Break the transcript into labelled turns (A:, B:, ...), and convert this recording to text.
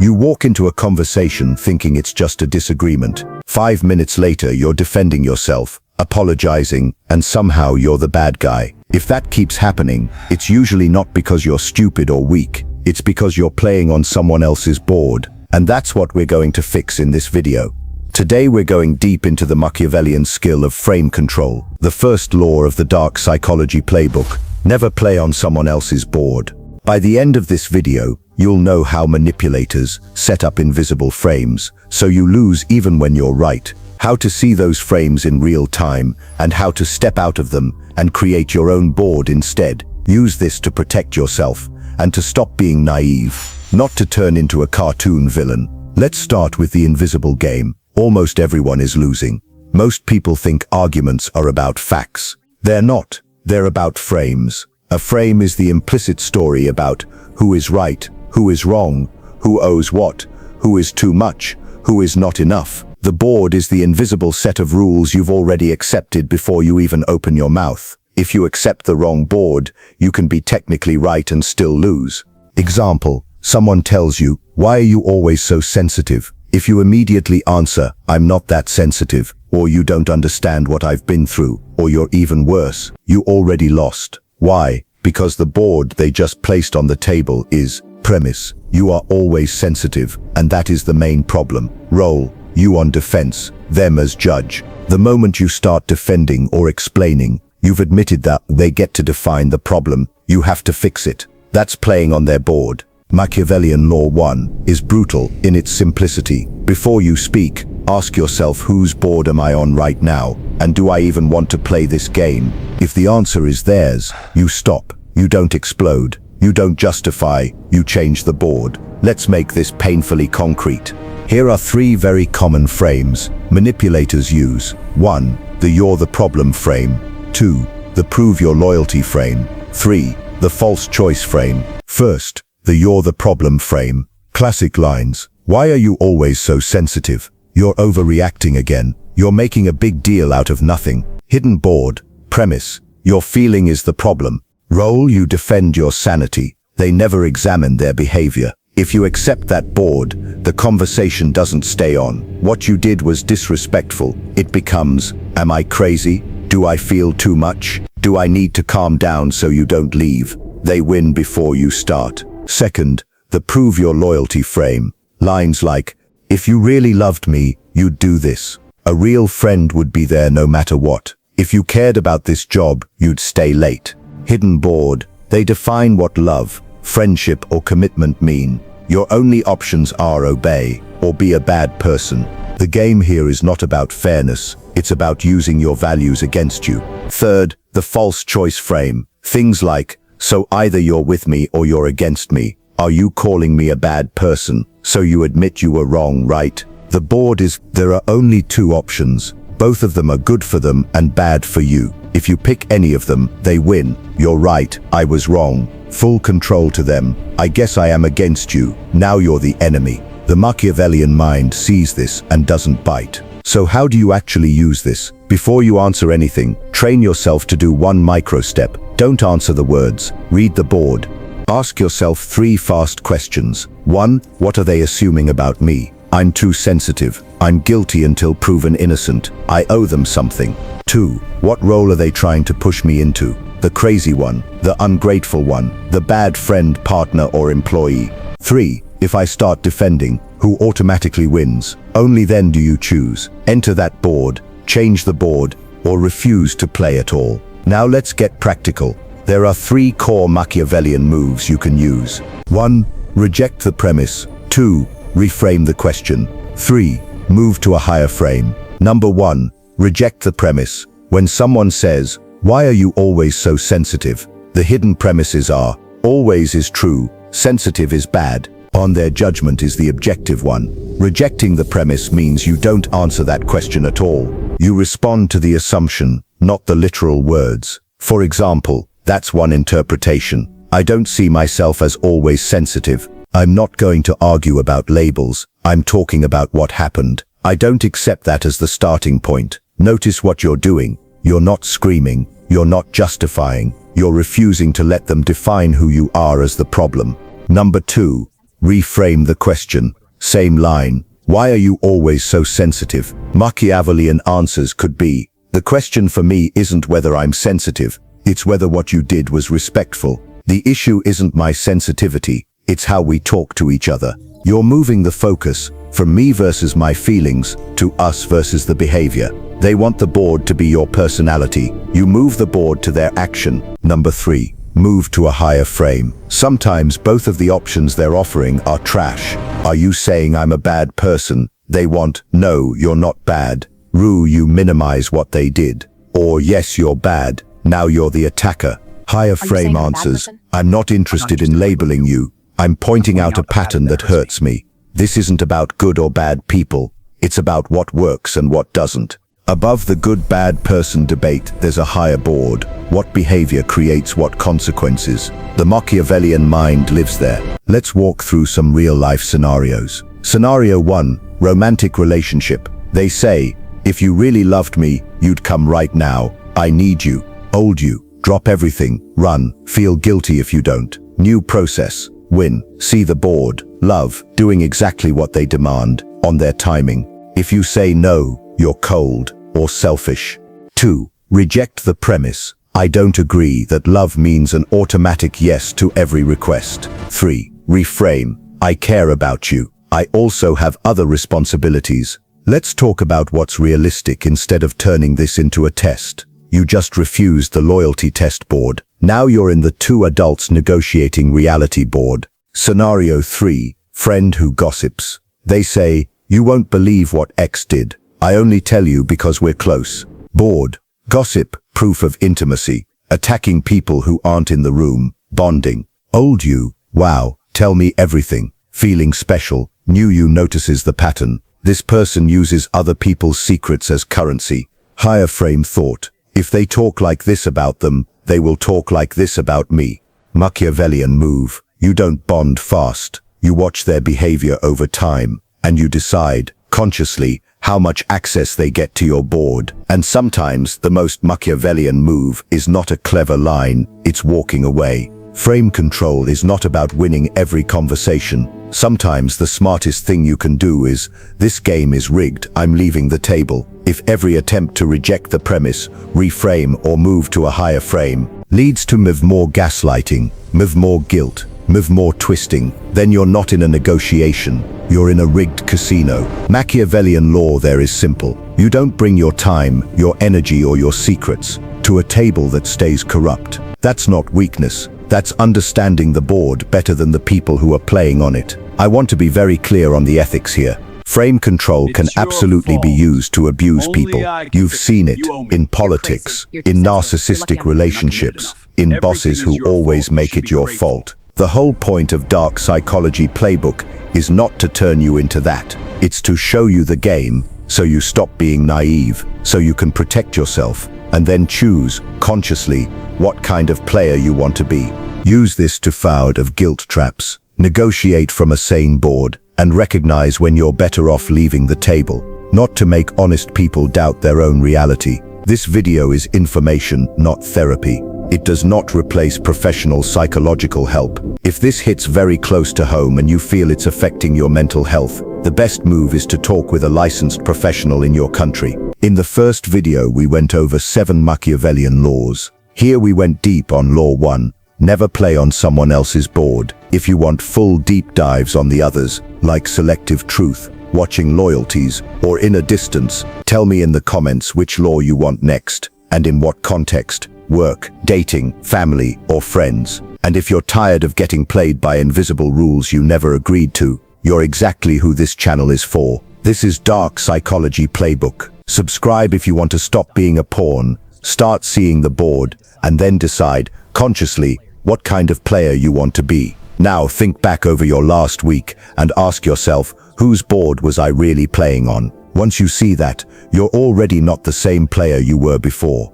A: You walk into a conversation thinking it's just a disagreement. 5 minutes later, you're defending yourself, apologizing, and somehow you're the bad guy. If that keeps happening, it's usually not because you're stupid or weak. It's because you're playing on someone else's board. And that's what we're going to fix in this video. Today we're going deep into the Machiavellian skill of frame control, the first law of the Dark Psychology Playbook. Never play on someone else's board. By the end of this video, you'll know how manipulators set up invisible frames, so you lose even when you're right, how to see those frames in real time, and how to step out of them and create your own board instead. Use this to protect yourself, and to stop being naive, not to turn into a cartoon villain. Let's start with the invisible game. Almost everyone is losing. Most people think arguments are about facts. They're not. They're about frames. A frame is the implicit story about who is right, who is wrong, who owes what, who is too much, who is not enough. The board is the invisible set of rules you've already accepted before you even open your mouth. If you accept the wrong board, you can be technically right and still lose. Example, someone tells you, "Why are you always so sensitive?" If you immediately answer, "I'm not that sensitive," or "You don't understand what I've been through," or "You're even worse," you already lost. Why? Because the board they just placed on the table is premise. You are always sensitive, and that is the main problem. Role, you on defense, them as judge. The moment you start defending or explaining, you've admitted that they get to define the problem. You have to fix it. That's playing on their board. Machiavellian Law 1 is brutal in its simplicity. Before you speak, ask yourself, whose board am I on right now? And do I even want to play this game? If the answer is theirs, you stop. You don't explode. You don't justify. You change the board. Let's make this painfully concrete. Here are 3 very common frames manipulators use. 1. The "you're the problem" frame. 2. The "prove your loyalty" frame. 3. The false choice frame. First, the "you're the problem" frame. Classic lines. Why are you always so sensitive? You're overreacting again. You're making a big deal out of nothing. Hidden board. Premise. Your feeling is the problem. Role, you defend your sanity. They never examine their behavior. If you accept that board, the conversation doesn't stay on. What you did was disrespectful. It becomes, "Am I crazy? Do I feel too much? Do I need to calm down so you don't leave?" They win before you start. Second, the "prove your loyalty" frame. Lines like, "If you really loved me, you'd do this." A real friend would be there no matter what. If you cared about this job, you'd stay late. Hidden board. They define what love, friendship, or commitment mean. Your only options are obey or be a bad person. The game here is not about fairness. It's about using your values against you. Third, the false choice frame. Things like, "So either you're with me or you're against me. Are you calling me a bad person? So you admit you were wrong, right?" The board is, there are only 2 options. Both of them are good for them and bad for you. If you pick any of them, they win. "You're right, I was wrong." Full control to them. "I guess I am against you. Now you're the enemy." The Machiavellian mind sees this and doesn't bite. So how do you actually use this? Before you answer anything, train yourself to do 1 micro step. Don't answer the words. Read the board. Ask yourself 3 fast questions. 1. What are they assuming about me? I'm too sensitive. I'm guilty until proven innocent. I owe them something. 2. What role are they trying to push me into? The crazy one, the ungrateful one, the bad friend, partner, or employee. 3. If I start defending, who automatically wins? Only then do you choose. Enter that board, change the board, or refuse to play at all. Now let's get practical. There are 3 core Machiavellian moves you can use. 1. Reject the premise. 2. Reframe the question. 3. Move to a higher frame. Number 1. Reject the premise. When someone says, "Why are you always so sensitive?" the hidden premises are, always is true, sensitive is bad, on their judgment is the objective one. Rejecting the premise means you don't answer that question at all. You respond to the assumption, not the literal words. For example, that's one interpretation. "I don't see myself as always sensitive. I'm not going to argue about labels. I'm talking about what happened." I don't accept that as the starting point. Notice what you're doing. You're not screaming. You're not justifying. You're refusing to let them define who you are as the problem. Number 2. reframe the question. Same line. Why are you always so sensitive? Machiavellian answers could be, the question for me isn't whether I'm sensitive, it's whether what you did was respectful. The issue isn't my sensitivity, it's how we talk to each other. You're moving the focus from me versus my feelings to us versus the behavior. They want the board to be your personality. You move the board to their action. Number 3. Move to a higher frame. Sometimes both of the options they're offering are trash. Are you saying I'm a bad person? They want, no, you're not bad. Rue, you minimize what they did. Or yes, you're bad. Now you're the attacker. Higher frame answers, I'm not interested in labeling you. I'm pointing out a pattern that hurts me. This isn't about good or bad people. It's about what works and what doesn't. Above the good-bad person debate, there's a higher board. What behavior creates what consequences? The Machiavellian mind lives there. Let's walk through some real-life scenarios. Scenario 1, romantic relationship. They say, if you really loved me, you'd come right now. I need you. Hold you. Drop everything. Run. Feel guilty if you don't. New process. Win. See the board. Love. Doing exactly what they demand. On their timing. If you say no, you're cold or selfish. 2. Reject the premise. I don't agree that love means an automatic yes to every request. 3. Reframe. I care about you. I also have other responsibilities. Let's talk about what's realistic instead of turning this into a test. You just refused the loyalty test board. Now you're in the two adults negotiating reality board. Scenario 3. Friend who gossips. They say, you won't believe what X did. I only tell you because we're close. Board. Gossip. Proof of intimacy. Attacking people who aren't in the room. Bonding. Old you. Wow. Tell me everything. Feeling special. New you notices the pattern. This person uses other people's secrets as currency. Higher frame thought. If they talk like this about them, they will talk like this about me. Machiavellian move. You don't bond fast. You watch their behavior over time, and you decide, consciously, how much access they get to your board. And sometimes the most Machiavellian move is not a clever line, it's walking away. Frame control is not about winning every conversation. Sometimes the smartest thing you can do is, this game is rigged, I'm leaving the table. If every attempt to reject the premise, reframe or move to a higher frame, leads to more gaslighting, more guilt, more twisting, then you're not in a negotiation, you're in a rigged casino. Machiavellian law there is simple. You don't bring your time, your energy or your secrets to a table that stays corrupt. That's not weakness. That's understanding the board better than the people who are playing on it. I want to be very clear on the ethics here. Frame control can absolutely be used to abuse people. You've seen it in politics, in narcissistic relationships, in bosses who always make it your fault. The whole point of Dark Psychology Playbook is not to turn you into that. It's to show you the game, so you stop being naive, so you can protect yourself, and then choose, consciously, what kind of player you want to be. Use this to out of guilt traps. Negotiate from a sane board, and recognize when you're better off leaving the table, not to make honest people doubt their own reality. This video is information, not therapy. It does not replace professional psychological help. If this hits very close to home and you feel it's affecting your mental health, the best move is to talk with a licensed professional in your country. In the first video, we went over 7 Machiavellian laws. Here we went deep on Law 1. Never play on someone else's board. If you want full deep dives on the others, like selective truth, watching loyalties, or inner distance, tell me in the comments which law you want next, and in what context. Work, dating, family, or friends. And if you're tired of getting played by invisible rules you never agreed to, you're exactly who this channel is for. This is Dark Psychology Playbook. Subscribe if you want to stop being a pawn, start seeing the board, and then decide, consciously, what kind of player you want to be. Now think back over your last week and ask yourself, whose board was I really playing on? Once you see that, you're already not the same player you were before.